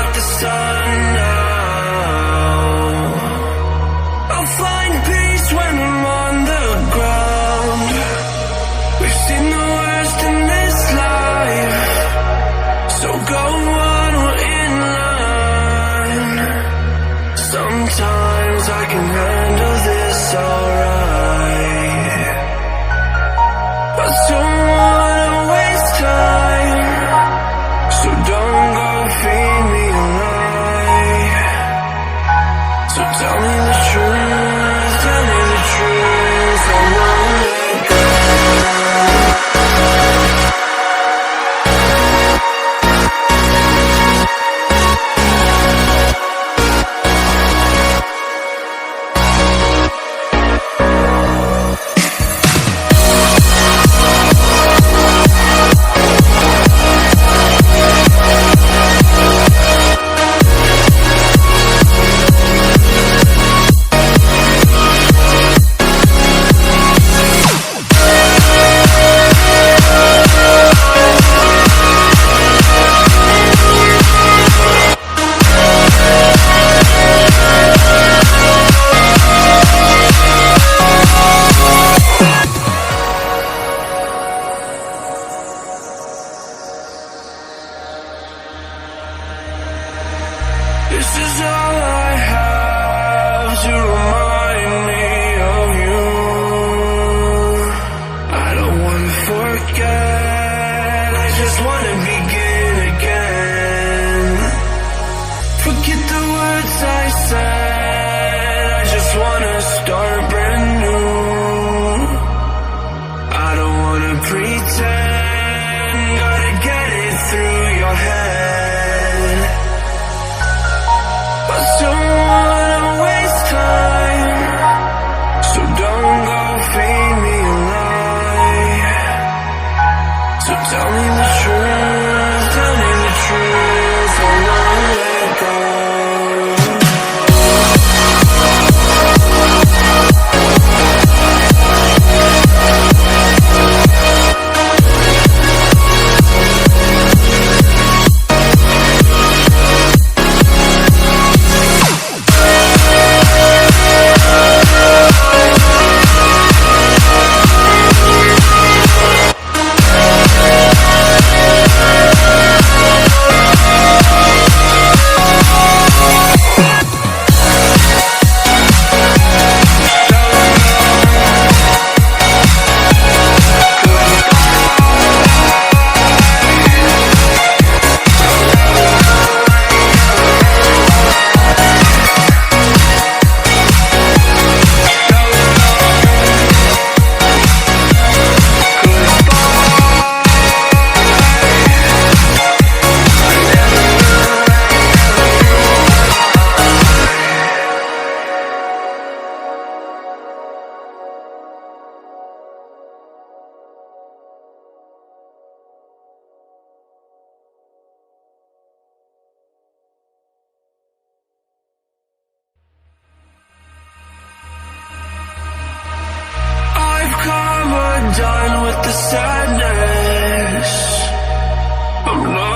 like the sun now. I'll find peace when I'm on the ground. We've seen the worst in this life, so go on, we're in line. Sometimes I can handle this alright, but don't wanna waste time, so don't go feed me a lie. So tell me the truth, tell me the truth, I won't let go. This is all I have to remind me of you. I don't wanna forget, I just wanna begin again. Forget the words I said, I just wanna start brand new. I don't wanna pretend, gotta get it through your head. But don't wanna waste time, so don't go feed me a lie. So tell me the truth, tell me the truth, I won't let go. Done with the sadness. I'm not